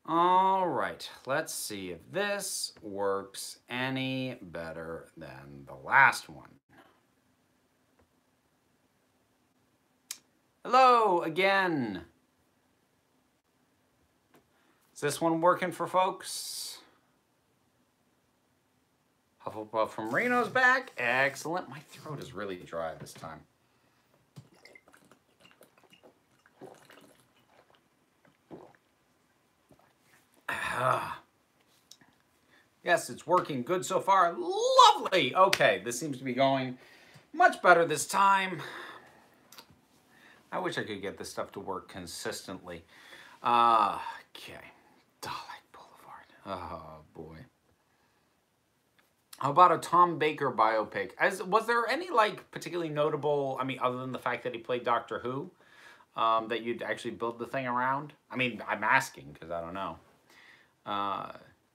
All right, let's see if this works any better than the last one. Hello again. Is this one working for folks? Hufflepuff from Reno's back. Excellent. My throat is really dry this time. Yes, it's working good so far. Lovely. Okay, this seems to be going much better this time. I wish I could get this stuff to work consistently. Okay, Dalek Boulevard. Oh, boy. How about a Tom Baker biopic? Was there any, like, particularly notable, I mean, other than the fact that he played Doctor Who, that you'd actually build the thing around? I mean, I'm asking because I don't know.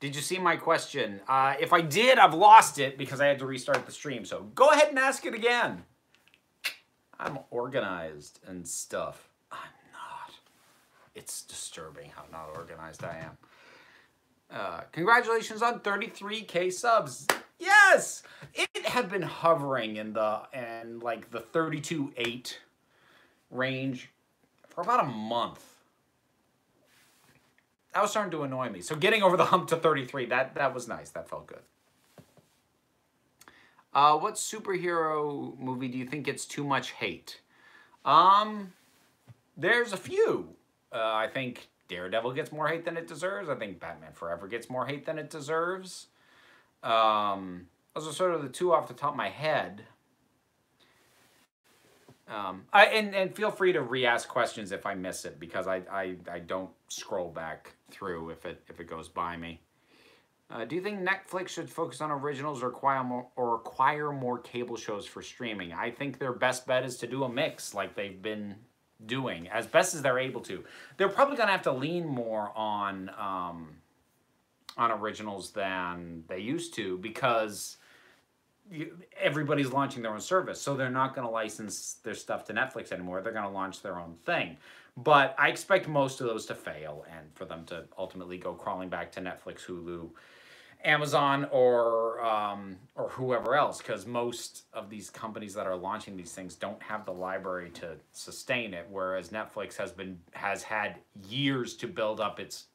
Did you see my question? If I did, I've lost it because I had to restart the stream. So go ahead and ask it again. I'm organized and stuff. I'm not. It's disturbing how not organized I am. Congratulations on 33K subs. Yes! It had been hovering in like the 32.8 range for about a month. That was starting to annoy me. So getting over the hump to 33, that was nice. That felt good. What superhero movie do you think gets too much hate? There's a few. I think Daredevil gets more hate than it deserves. I think Batman Forever gets more hate than it deserves. Those are sort of the two off the top of my head. And feel free to re-ask questions if I miss it, because I don't scroll back through if it goes by me. Do you think Netflix should focus on originals or acquire more cable shows for streaming? I think their best bet is to do a mix like they've been doing, as best as they're able to. They're probably going to have to lean more on originals than they used to, because everybody's launching their own service, so they're not going to license their stuff to Netflix anymore. They're going to launch their own thing. But I expect most of those to fail and for them to ultimately go crawling back to Netflix, Hulu, Amazon, or whoever else, because most of these companies that are launching these things don't have the library to sustain it, whereas Netflix has had years to build up its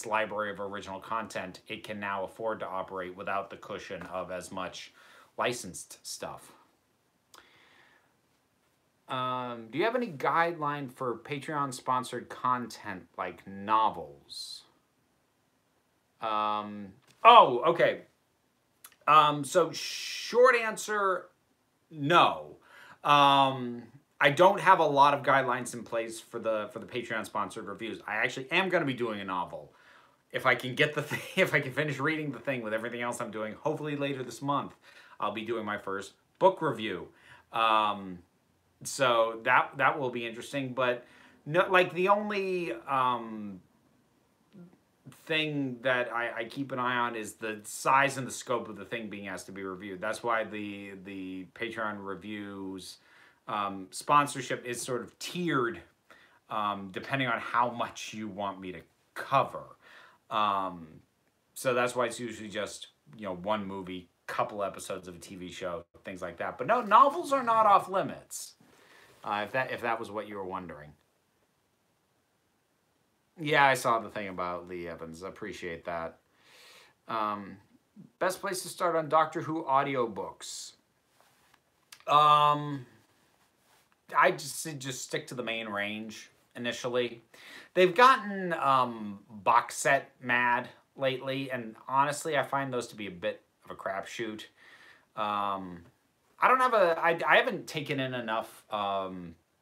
library of original content. It can now afford to operate without the cushion of as much licensed stuff. Do you have any guideline for Patreon-sponsored content like novels? Oh, okay. So short answer, no. I don't have a lot of guidelines in place for the Patreon-sponsored reviews. I actually am going to be doing a novel. If I can get the thing, if I can finish reading the thing with everything else I'm doing, hopefully later this month, I'll be doing my first book review. So that will be interesting. But no, like the only thing that I keep an eye on is the size and the scope of the thing being asked to be reviewed. That's why the Patreon reviews sponsorship is sort of tiered depending on how much you want me to cover. So that's why it's usually just, one movie, couple episodes of a TV show, things like that. But no, novels are not off limits. If that was what you were wondering. Yeah, I saw the thing about Lee Evans. Appreciate that. Best place to start on Doctor Who audiobooks. I just stick to the main range initially. They've gotten box set mad lately, and honestly, I find those to be a bit of a crapshoot. I haven't taken in enough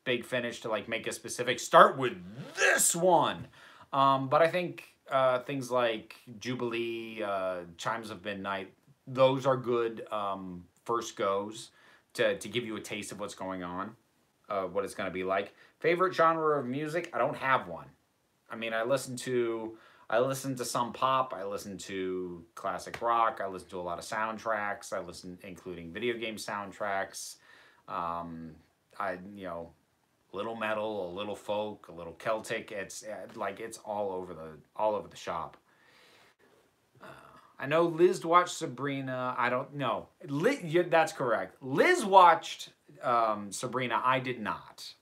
Big Finish to like make a specific start with this one. But I think things like Jubilee, Chimes of Midnight, those are good first goes to give you a taste of what's going on, what it's going to be like. Favorite genre of music? I don't have one. I mean, I listen to some pop. I listen to classic rock. I listen to a lot of soundtracks. I listen, including video game soundtracks. A little metal, a little folk, a little Celtic. It's like it's all over the shop. I know Liz watched Sabrina. I don't know. Yeah, that's correct. Liz watched Sabrina. I did not.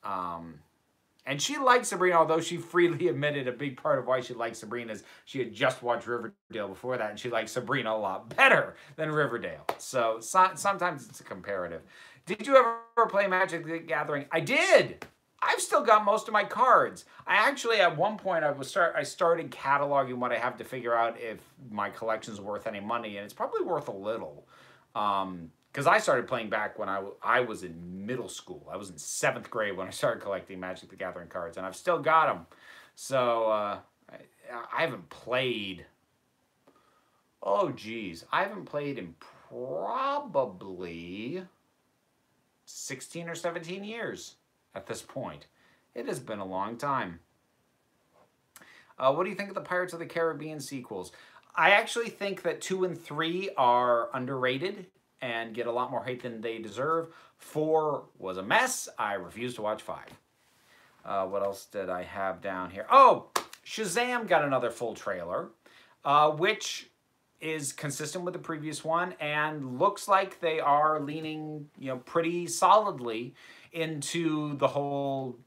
And she liked Sabrina, although she freely admitted a big part of why she liked Sabrina is she had just watched Riverdale before that, and she liked Sabrina a lot better than Riverdale. So sometimes it's a comparative. Did you ever play Magic the Gathering? I did. I've still got most of my cards. I actually, at one point, I started cataloging what I have to figure out if my collection's worth any money, and it's probably worth a little. Because I started playing back when I was in middle school. I was in 7th grade when I started collecting Magic the Gathering cards, and I've still got them. So I haven't played. Oh, geez. I haven't played in probably 16 or 17 years at this point. It has been a long time. What do you think of the Pirates of the Caribbean sequels? I actually think that 2 and 3 are underrated and get a lot more hate than they deserve. 4 was a mess. I refuse to watch 5. What else did I have down here? Oh, Shazam got another full trailer, which is consistent with the previous one and looks like they are leaning, pretty solidly into the whole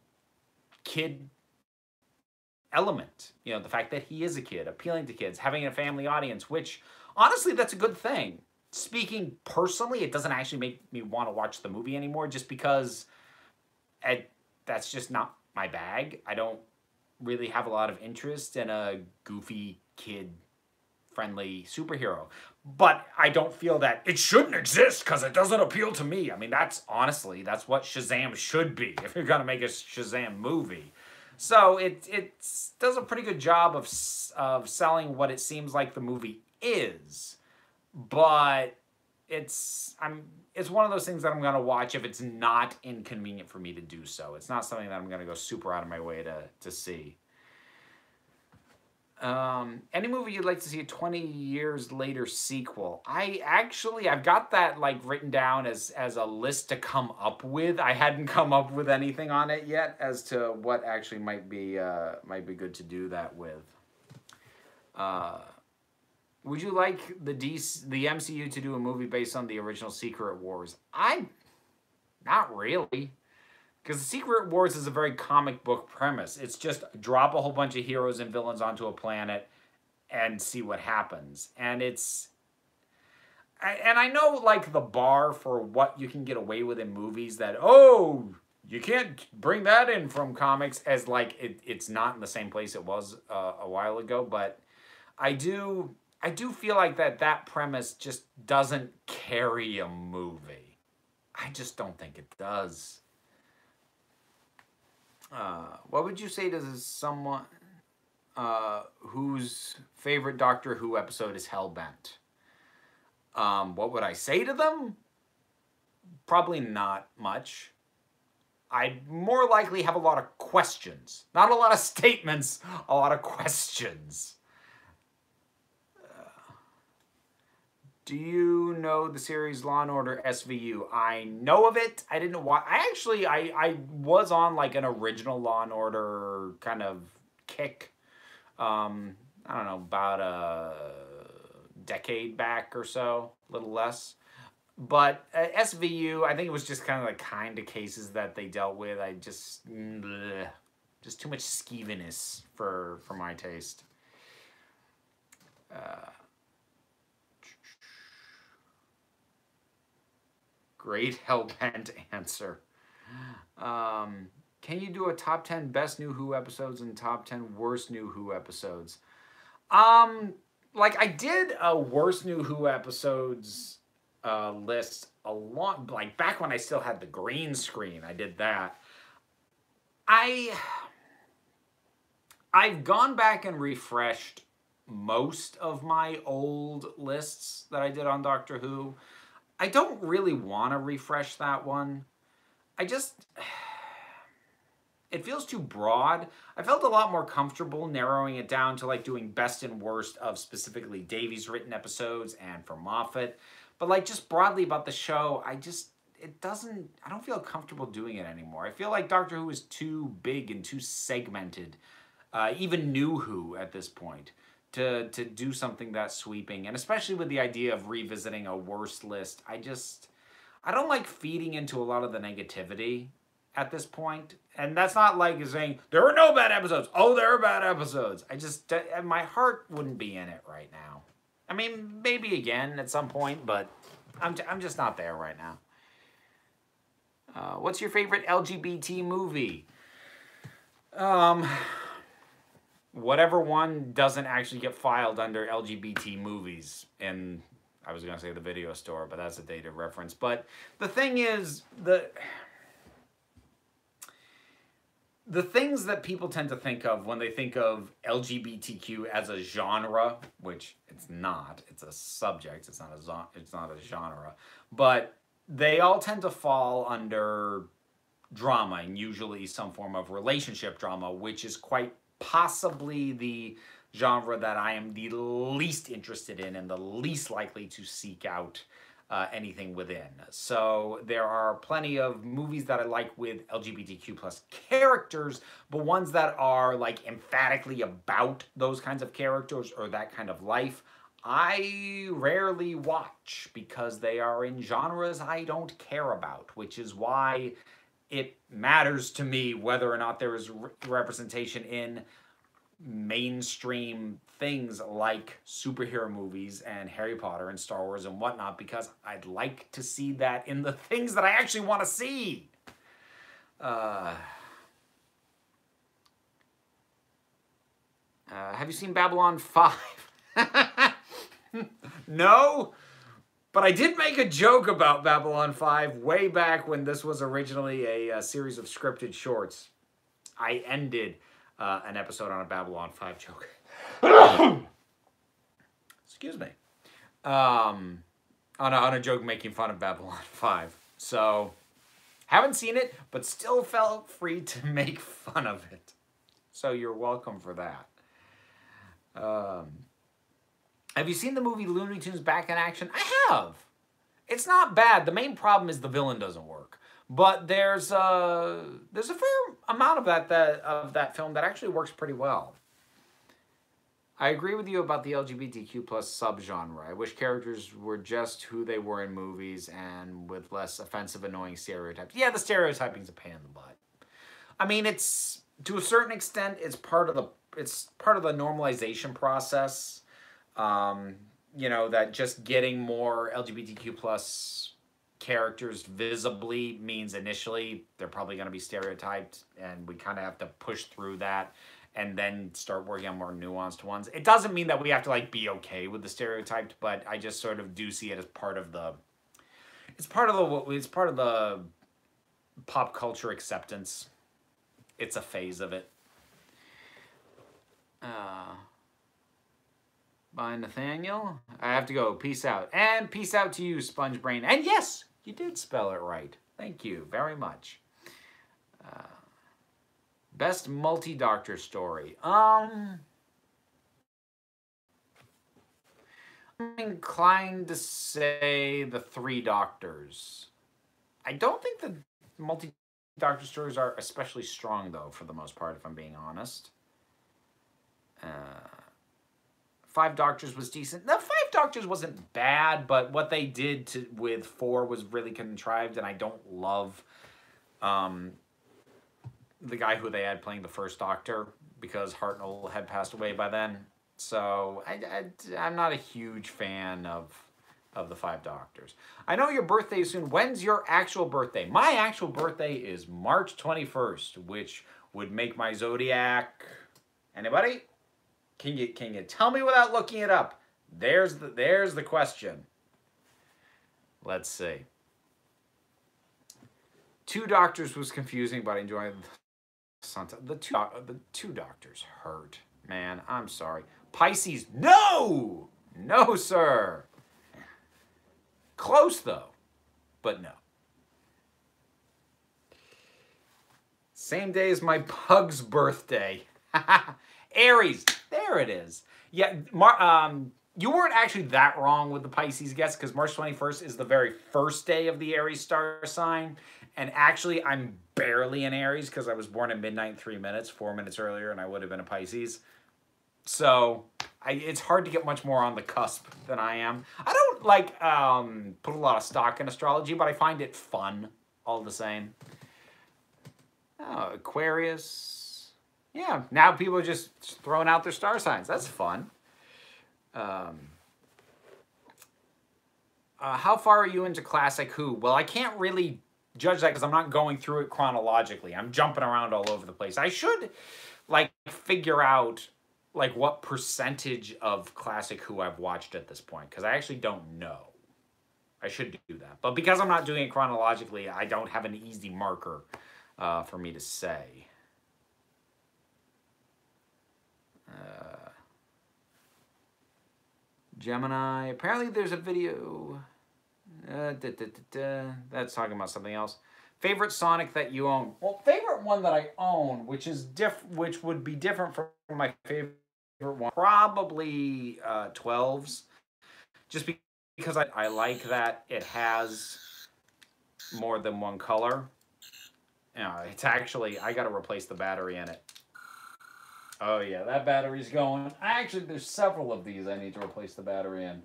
kid element. The fact that he is a kid, appealing to kids, having a family audience, which honestly, that's a good thing. Speaking personally, it doesn't actually make me want to watch the movie anymore just because that's just not my bag. I don't really have a lot of interest in a goofy kid-friendly superhero. But I don't feel that it shouldn't exist because it doesn't appeal to me. I mean, that's what Shazam should be if you're going to make a Shazam movie. So it does a pretty good job of selling what it seems like the movie is. But it's one of those things that I'm going to watch if it's not inconvenient for me to do so. It's not something that I'm going to go super out of my way to see. Any movie you'd like to see a 20 years later sequel? I've got that written down as a list to come up with. I hadn't come up with anything on it yet as to what actually might be good to do that with. Would you like the MCU to do a movie based on the original Secret Wars? Not really. Because the Secret Wars is a very comic book premise. It's just drop a whole bunch of heroes and villains onto a planet and see what happens. And I know the bar for what you can get away with in movies that, oh, you can't bring that in from comics as it's not in the same place it was a while ago. But I do feel like that premise just doesn't carry a movie. I just don't think it does. What would you say to someone whose favorite Doctor Who episode is Hellbent? What would I say to them? Probably not much. I'd more likely have a lot of questions. Not a lot of statements, a lot of questions. Do you know the series Law & Order SVU? I know of it. I didn't watch. I was on an original Law & Order kind of kick. I don't know, about a decade back or so, a little less. But SVU, I think it was just kind of the kind of cases that they dealt with. I just too much skeeviness for my taste. Great Hellbent answer. Can you do a top 10 best New Who episodes and top 10 worst New Who episodes? I did a worst New Who episodes list a long, back when I still had the green screen. I did that. I've gone back and refreshed most of my old lists that I did on Doctor Who. I don't really want to refresh that one. It feels too broad. I felt a lot more comfortable narrowing it down to doing best and worst of specifically Davies written episodes and for Moffat. But just broadly about the show, it doesn't, I don't feel comfortable doing it anymore. I feel like Doctor Who is too big and too segmented, even New Who at this point, to do something that sweeping. And especially with the idea of revisiting a worst list, I don't like feeding into a lot of the negativity at this point. And that's not like saying, there are no bad episodes. Oh, there are bad episodes. My heart wouldn't be in it right now. I mean, maybe again at some point, but I'm just not there right now. What's your favorite LGBT movie? Whatever one doesn't actually get filed under LGBT movies in, I was going to say the video store, but that's a dated reference. But the thing is, the things that people tend to think of when they think of LGBTQ as a genre, which it's not, it's a subject, it's not a genre, but they all tend to fall under drama, and usually some form of relationship drama, which is quite possibly the genre that I am the least interested in and the least likely to seek out anything within. So there are plenty of movies that I like with LGBTQ plus characters, but ones that are like emphatically about those kinds of characters or that kind of life, I rarely watch because they are in genres I don't care about, which is why it matters to me whether or not there is representation in mainstream things like superhero movies and Harry Potter and Star Wars and whatnot, because I'd like to see that in the things that I actually want to see. Have you seen Babylon 5? No, but I did make a joke about Babylon 5 way back when this was originally a series of scripted shorts. I ended an episode on a Babylon 5 joke. Excuse me. On a joke making fun of Babylon 5. So, haven't seen it, but still felt free to make fun of it. So you're welcome for that. Have you seen the movie Looney Tunes Back in Action? I have. It's not bad. The main problem is the villain doesn't work. But there's a fair amount of that film that actually works pretty well. I agree with you about the LGBTQ plus subgenre. I wish characters were just who they were in movies and with less offensive, annoying stereotypes. Yeah, the stereotyping's a pain in the butt. I mean, it's to a certain extent, it's part of the normalization process. You know, that just getting more LGBTQ plus characters visibly means initially they're probably going to be stereotyped, and we kind of have to push through that and then start working on more nuanced ones. It doesn't mean that we have to like be okay with the stereotyped, but I just sort of do see it as part of the pop culture acceptance. It's a phase of it. Bye, Nathaniel. I have to go. Peace out. And peace out to you, Sponge Brain. And yes, you did spell it right. Thank you very much. Best multi-doctor story. I'm inclined to say the Three Doctors. I don't think the multi-doctor stories are especially strong, though, for the most part, if I'm being honest. Five Doctors was decent. The Five Doctors wasn't bad, but what they did with 4 was really contrived, and I don't love the guy who they had playing the first Doctor, because Hartnell had passed away by then. So I'm not a huge fan of the Five Doctors. I know your birthday is soon. When's your actual birthday? My actual birthday is March 21st, which would make my zodiac... Anybody? Can you tell me without looking it up? There's the question. Let's see. Two Doctors was confusing, but I enjoyed the two Doctors hurt. Man, I'm sorry. Pisces, no! No, sir. Close, though, but no. Same day as my pug's birthday. Aries, there it is. Yeah, you weren't actually that wrong with the Pisces guess, because March 21st is the very first day of the Aries star sign. And actually, I'm barely an Aries because I was born at midnight and 3 minutes, 4 minutes earlier, and I would have been a Pisces. So it's hard to get much more on the cusp than I am. I don't like put a lot of stock in astrology, but I find it fun all the same. Oh, Aquarius. Yeah, now people are just throwing out their star signs. That's fun. How far are you into Classic Who? Well, I can't really judge that because I'm not going through it chronologically. I'm jumping around all over the place. I should, like, figure out, like, what percentage of Classic Who I've watched at this point, because I actually don't know. I should do that. But because I'm not doing it chronologically, I don't have an easy marker for me to say. Gemini. Apparently there's a video. That's talking about something else. Favorite Sonic that you own? Well, favorite one that I own, which would be different from my favorite one, probably 12s. Just because I like that it has more than one color. It's actually, I got to replace the battery in it. Oh yeah, that battery's going. Actually, there's several of these I need to replace the battery in.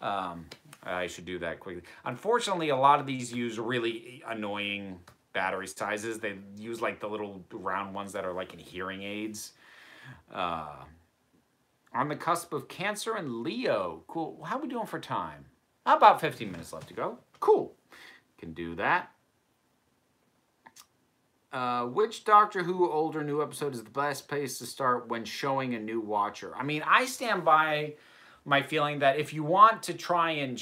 I should do that quickly. Unfortunately, a lot of these use really annoying battery sizes. They use like the little round ones that are like in hearing aids. On the cusp of Cancer and Leo. Cool. How are we doing for time? About 15 minutes left to go. Cool. Can do that. Which Doctor Who old or new episode is the best place to start when showing a new watcher? I mean, I stand by my feeling that if you want to try and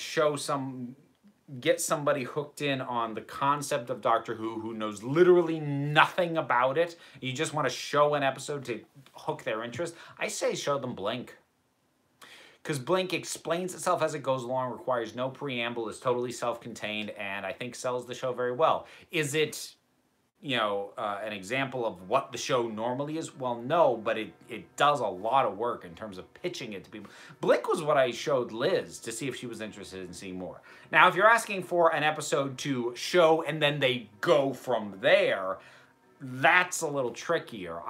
get somebody hooked in on the concept of Doctor Who knows literally nothing about it, you just want to show an episode to hook their interest, I say show them Blink. Because Blink explains itself as it goes along, requires no preamble, is totally self-contained, and I think sells the show very well. Is it, an example of what the show normally is? Well, no, but it does a lot of work in terms of pitching it to people. Blink was what I showed Liz to see if she was interested in seeing more. Now, if you're asking for an episode to show and then they go from there, that's a little trickier.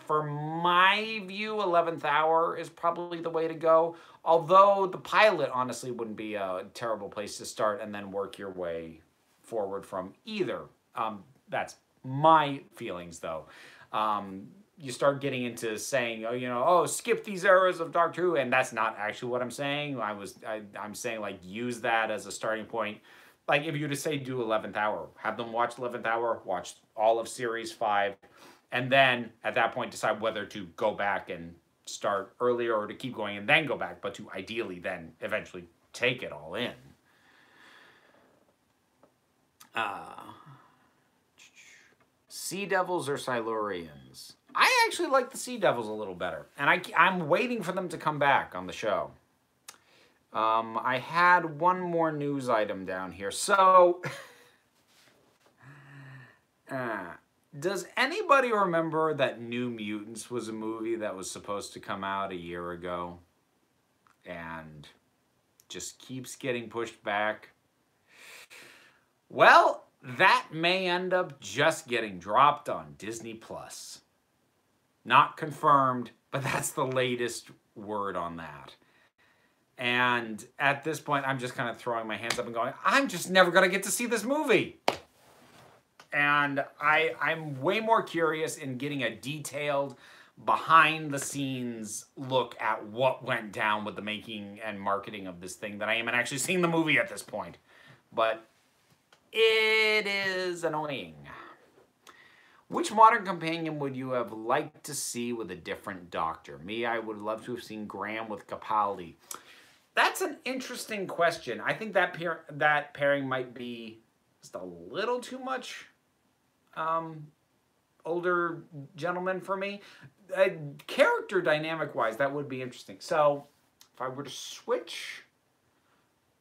For my view, 11th Hour is probably the way to go. Although the pilot, honestly, wouldn't be a terrible place to start and then work your way forward from either. That's my feelings, though. You start getting into saying, skip these eras of Doctor Who, and that's not actually what I'm saying. I'm saying, like, use that as a starting point. Like, if you were to say do 11th Hour, have them watch 11th Hour, watch all of Series 5, and then, at that point, decide whether to go back and start earlier or to keep going and then go back, but to ideally then eventually take it all in. Sea Devils or Silurians? I actually like the Sea Devils a little better, and I'm waiting for them to come back on the show. I had one more news item down here. So, does anybody remember that New Mutants was a movie that was supposed to come out a year ago and just keeps getting pushed back? Well, that may end up just getting dropped on Disney Plus. Not confirmed, but that's the latest word on that. And at this point, I'm just kind of throwing my hands up and going, I'm just never going to get to see this movie. And I'm way more curious in getting a detailed, behind-the-scenes look at what went down with the making and marketing of this thing than I am in actually seeing the movie at this point. But it is annoying. Which modern companion would you have liked to see with a different doctor? Me, I would love to have seen Graham with Capaldi. That's an interesting question. I think that pairing might be just a little too much older gentleman for me. Character dynamic-wise, that would be interesting. So, if I were to switch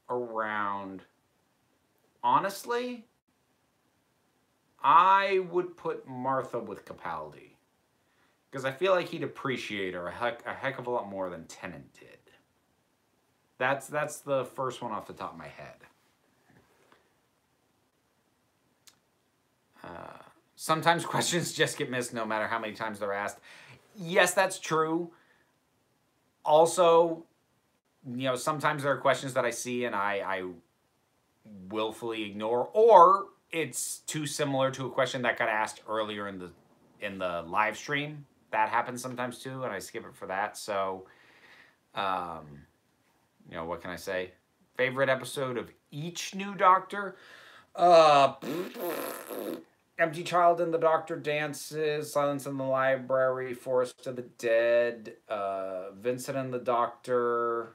around, honestly, I would put Martha with Capaldi. Because I feel like he'd appreciate her a heck of a lot more than Tennant did. That's the first one off the top of my head. Sometimes questions just get missed no matter how many times they're asked. Yes, that's true. Also, you know, sometimes there are questions that I see and I willfully ignore, or it's too similar to a question that got asked earlier in the live stream. That happens sometimes too, and I skip it for that. So, you know, what can I say? Favorite episode of each new Doctor? Empty Child and the Doctor Dances, Silence in the Library, Forest of the Dead, Vincent and the Doctor,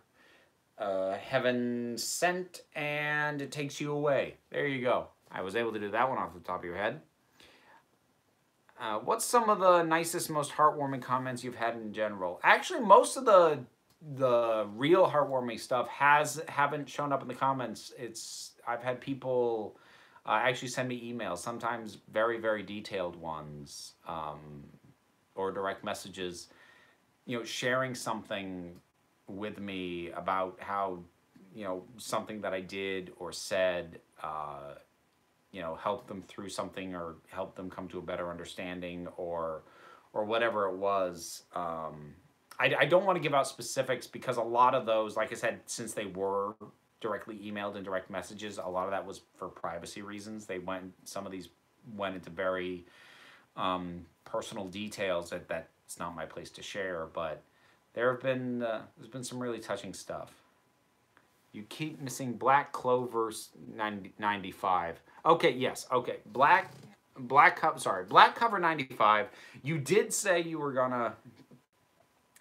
Heaven Sent, and It Takes You Away. There you go. I was able to do that one off the top of your head. What's some of the nicest, most heartwarming comments you've had in general? Actually, most of the real heartwarming stuff haven't shown up in the comments. I've had people actually send me emails, sometimes very, very detailed ones, or direct messages, you know, sharing something with me about how, you know, something that I did or said, you know, helped them through something or helped them come to a better understanding or whatever it was. I don't want to give out specifics because a lot of those, like I said, since they were directly emailed in direct messages, a lot of that was for privacy reasons. Some of these went into very personal details that's not my place to share, but there's been some really touching stuff. You keep missing Black Clover 95. Okay, yes, okay. Black Cover 95. You did say you were gonna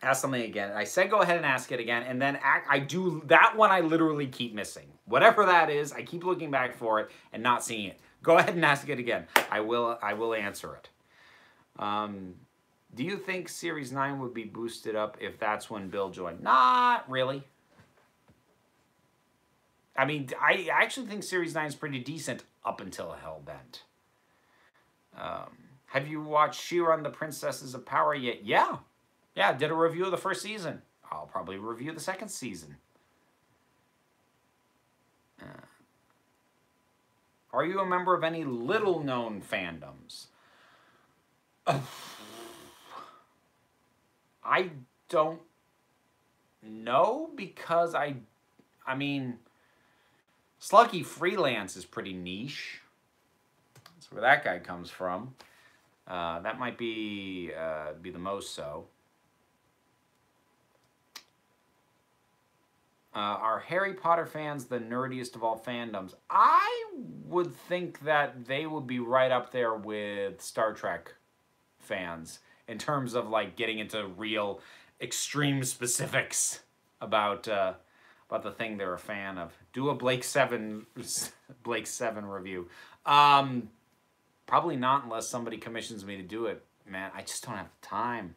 ask something again. I said go ahead and ask it again, and then I do that one. I literally keep missing whatever that is. I keep looking back for it and not seeing it. Go ahead and ask it again. I will answer it. Do you think Series 9 would be boosted up if that's when Bill joined? Not really. I mean, I actually think Series 9 is pretty decent up until Hellbent. Have you watched She-Ra and the Princesses of Power yet? Yeah. Yeah, did a review of the first season. I'll probably review the second season. Are you a member of any little-known fandoms? I don't know because I mean, Sluggy Freelance is pretty niche. That's where that guy comes from. That might be the most so. Are Harry Potter fans the nerdiest of all fandoms? I would think that they would be right up there with Star Trek fans in terms of like getting into real extreme specifics about the thing they're a fan of. Do a Blake 7 review. Probably not unless somebody commissions me to do it. Man, I just don't have time.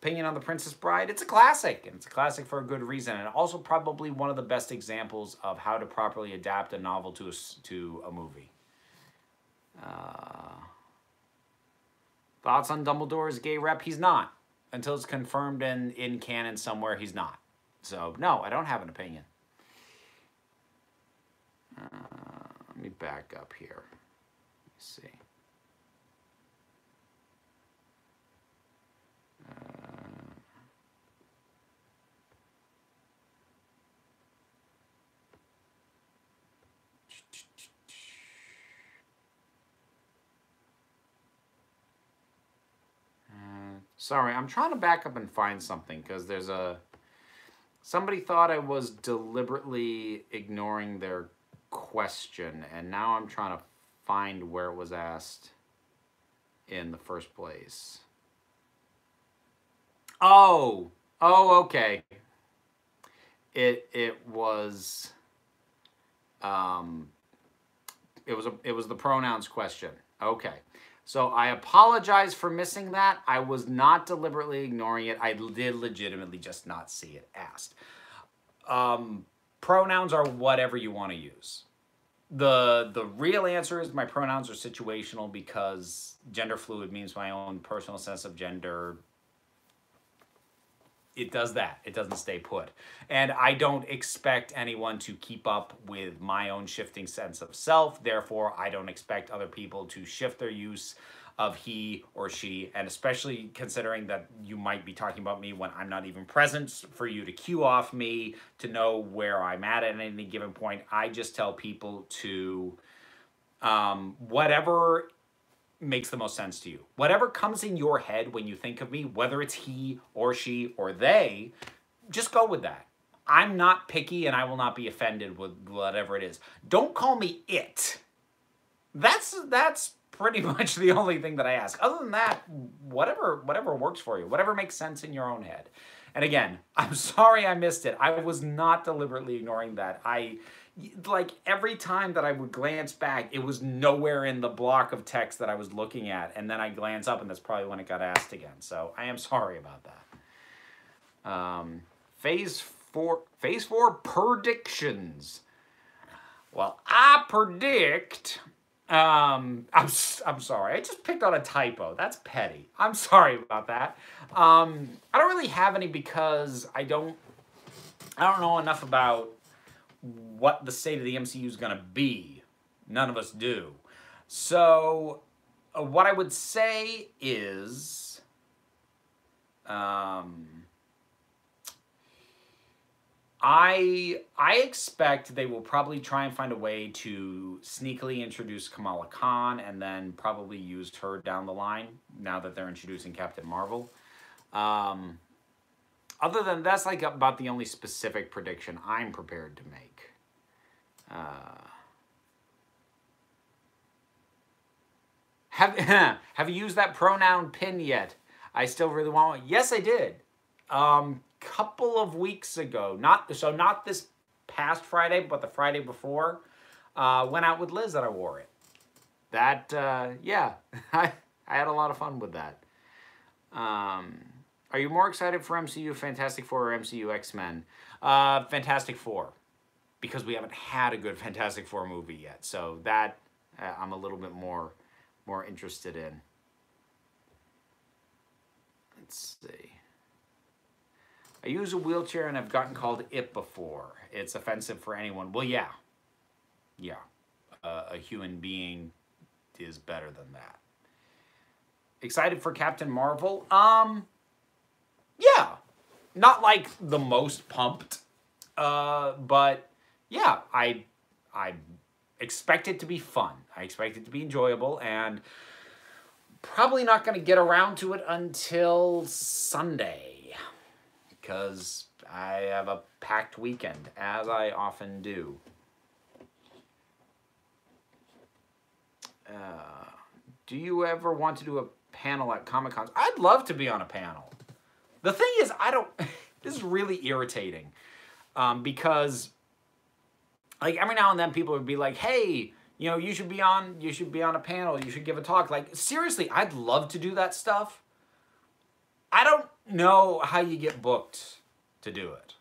Opinion on The Princess Bride, it's a classic, and it's a classic for a good reason, and also probably one of the best examples of how to properly adapt a novel to a movie. Thoughts on Dumbledore's gay rep? He's not. Until it's confirmed in canon somewhere, he's not. So, no, I don't have an opinion. Let me back up here. Let's see. Sorry, I'm trying to back up and find something because there's somebody thought I was deliberately ignoring their question, and now I'm trying to find where it was asked in the first place. Oh, okay. It was the pronouns question. Okay. So I apologize for missing that. I was not deliberately ignoring it. I did legitimately just not see it asked. Pronouns are whatever you want to use. The real answer is my pronouns are situational because gender fluid means my own personal sense of gender it does that. It doesn't stay put. And I don't expect anyone to keep up with my own shifting sense of self. Therefore, I don't expect other people to shift their use of he or she, and especially considering that you might be talking about me when I'm not even present, for you to cue off me to know where I'm at any given point. I just tell people to whatever makes the most sense to you. Whatever comes in your head when you think of me, whether it's he or she or they, just go with that. I'm not picky and I will not be offended with whatever it is. Don't call me it. That's pretty much the only thing that I ask. Other than that, whatever works for you, whatever makes sense in your own head. And again, I'm sorry I missed it. I was not deliberately ignoring that. Like every time that I would glance back, it was nowhere in the block of text that I was looking at. And then I glance up and that's probably when it got asked again. So I am sorry about that. Phase 4 predictions. Well, I predict, I'm sorry, I just picked on a typo. That's petty. I'm sorry about that. I don't really have any because I don't know enough about what the state of the MCU is going to be. None of us do. So what I would say is I expect they will probably try and find a way to sneakily introduce Kamala Khan and then probably use her down the line now that they're introducing Captain Marvel. Other than that's like about the only specific prediction I'm prepared to make. Have you used that pronoun pin yet? I still really want one. Yes, I did. Couple of weeks ago, not this past Friday, but the Friday before, went out with Liz and I wore it. That, yeah, I had a lot of fun with that. Are you more excited for MCU Fantastic Four or MCU X-Men? Fantastic Four, because we haven't had a good Fantastic Four movie yet. So that I'm a little bit more interested in. Let's see. I use a wheelchair and I've gotten called it before. It's offensive for anyone. Well, yeah. Yeah. A human being is better than that. Excited for Captain Marvel? Yeah. Not like the most pumped. But yeah, I expect it to be fun. I expect it to be enjoyable, and probably not going to get around to it until Sunday, because I have a packed weekend, as I often do. Do you ever want to do a panel at Comic-Cons? I'd love to be on a panel. The thing is, this is really irritating, because like every now and then people would be like, hey, you know, you should be on a panel, you should give a talk. Like, seriously, I'd love to do that stuff. I don't know how you get booked to do it.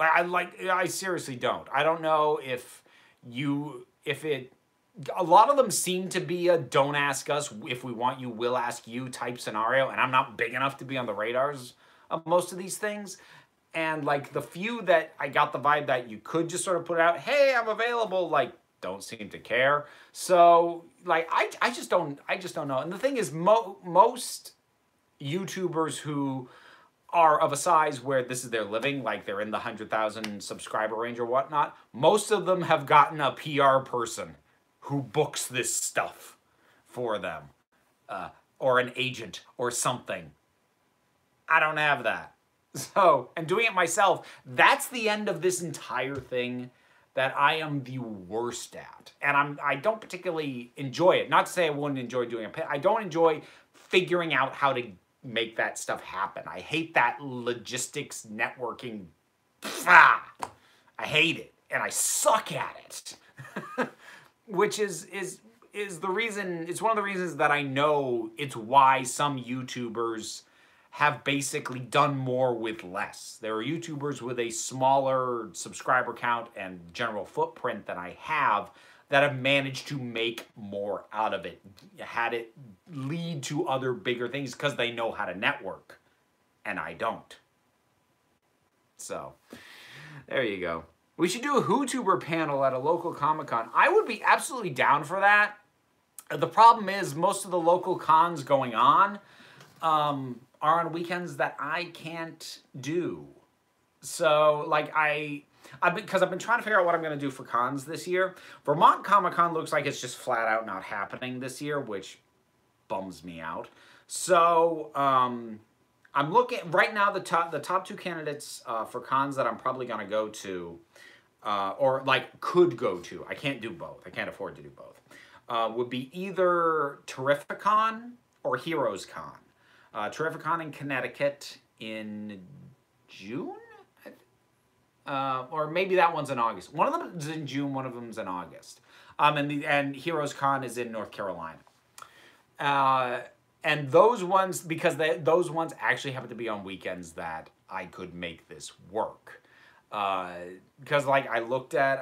I seriously don't. I don't know if a lot of them seem to be a don't ask us, if we want you, we'll ask you type scenario, and I'm not big enough to be on the radars of most of these things. And like the few that I got the vibe that you could just sort of put out, hey, I'm available, like, don't seem to care. So like I just don't know. And the thing is, most YouTubers who are of a size where this is their living, like they're in the 100,000 subscriber range or whatnot, most of them have gotten a PR person who books this stuff for them, or an agent or something. I don't have that. So, and doing it myself, that's the end of this entire thing that I am the worst at. And I don't particularly enjoy it. Not to say I wouldn't enjoy doing it. I don't enjoy figuring out how to make that stuff happen. I hate that logistics networking. I hate it. And I suck at it. Which is the reason, it's one of the reasons that I know it's why some YouTubers have basically done more with less. There are YouTubers with a smaller subscriber count and general footprint than I have that have managed to make more out of it, had it lead to other bigger things because they know how to network, and I don't. So, there you go. We should do a WhoTuber panel at a local Comic-Con. I would be absolutely down for that. The problem is most of the local cons going on are on weekends that I can't do. So, like, because I've been trying to figure out what I'm going to do for cons this year. Vermont Comic-Con looks like it's just flat out not happening this year, which bums me out. So, I'm looking, right now, the top two candidates for cons that I'm probably going to go to, or, like, could go to, I can't do both, I can't afford to do both, would be either Terrificon or Heroes Con. Terrificon in Connecticut in June? Or maybe that one's in August. One of them is in June, one of them's in August. And Heroes Con is in North Carolina. And those ones, because those ones actually happen to be on weekends that I could make this work. Because like I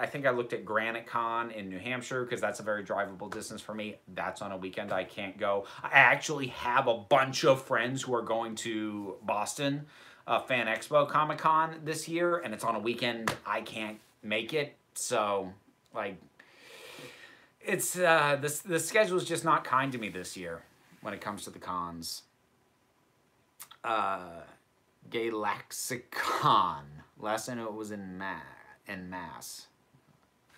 think I looked at Granite Con in New Hampshire, because that's a very drivable distance for me. That's on a weekend I can't go. I actually have a bunch of friends who are going to Boston Fan Expo Comic Con this year, and it's on a weekend I can't make it. So like it's the schedule is just not kind to me this year when it comes to the cons. Galaxicon. Last I knew it was in Mass.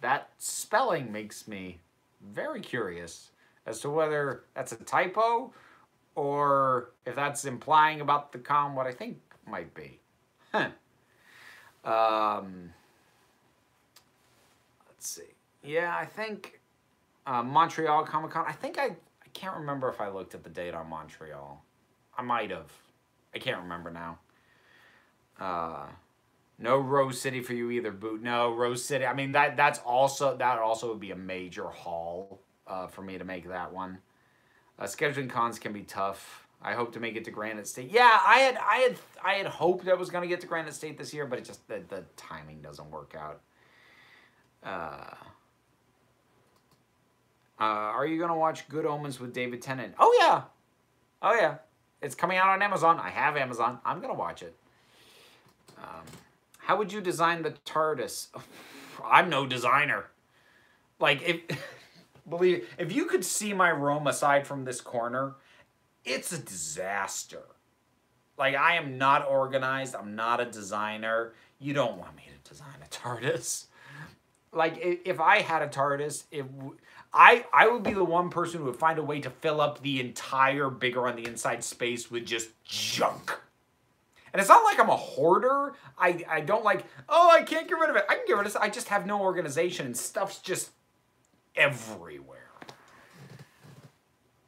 That spelling makes me very curious as to whether that's a typo or if that's implying about the con what I think might be. Huh. Let's see. Yeah, I think Montreal Comic Con. I can't remember if I looked at the date on Montreal. I might have. I can't remember now. No Rose City for you either, Boot. No, Rose City. I mean, that also would be a major haul for me to make that one. Scheduling cons can be tough. I hope to make it to Granite State. Yeah, I had hoped I was going to get to Granite State this year, but it just the timing doesn't work out. Are you going to watch Good Omens with David Tennant? Oh yeah. Oh yeah. It's coming out on Amazon. I have Amazon. I'm going to watch it. How would you design the TARDIS? I'm no designer. Like, if you could see my room aside from this corner, it's a disaster. Like, I am not organized. I'm not a designer. You don't want me to design a TARDIS. Like, if I had a TARDIS, I would be the one person who would find a way to fill up the entire bigger on the inside space with just junk. And it's not like I'm a hoarder. I don't like, oh, I can't get rid of it. I can get rid of it. I just have no organization and stuff's just everywhere.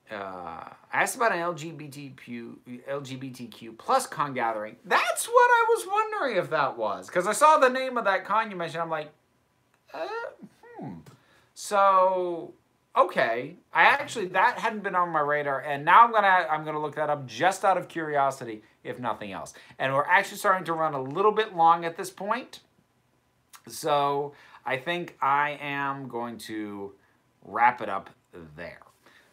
I asked about an LGBTQ plus con gathering. That's what I was wondering if that was. Because I saw the name of that con you mentioned. I'm like, So, okay. That hadn't been on my radar. And now I'm gonna look that up just out of curiosity, if nothing else. And we're actually starting to run a little bit long at this point. So I think I am going to wrap it up there.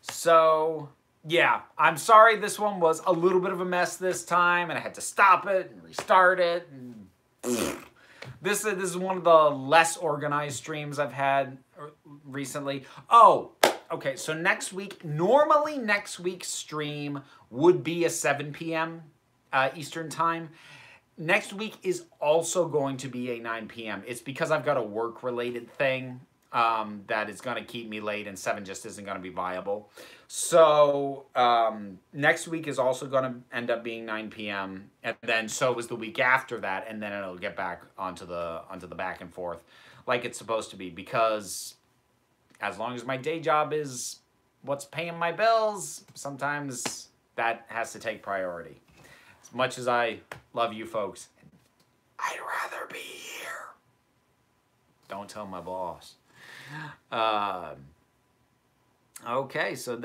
So, yeah, I'm sorry this one was a little bit of a mess this time, and I had to stop it and restart it. And this is one of the less organized streams I've had recently. Oh, okay, so next week, normally next week's stream would be a 7 p.m. Eastern time. Next week is also going to be a 9 p.m. It's because I've got a work-related thing that is going to keep me late, and 7 just isn't going to be viable. So next week is also going to end up being 9 p.m. and then so is the week after that, and then it'll get back onto the back and forth like it's supposed to be, because as long as my day job is what's paying my bills, sometimes that has to take priority. As much as I love you folks, I'd rather be here. Don't tell my boss. Okay, so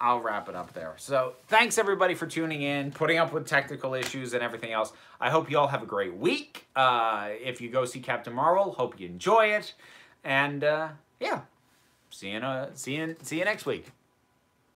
I'll wrap it up there. So thanks everybody for tuning in, putting up with technical issues and everything else. I hope you all have a great week. If you go see Captain Marvel, hope you enjoy it. And yeah, see you next week.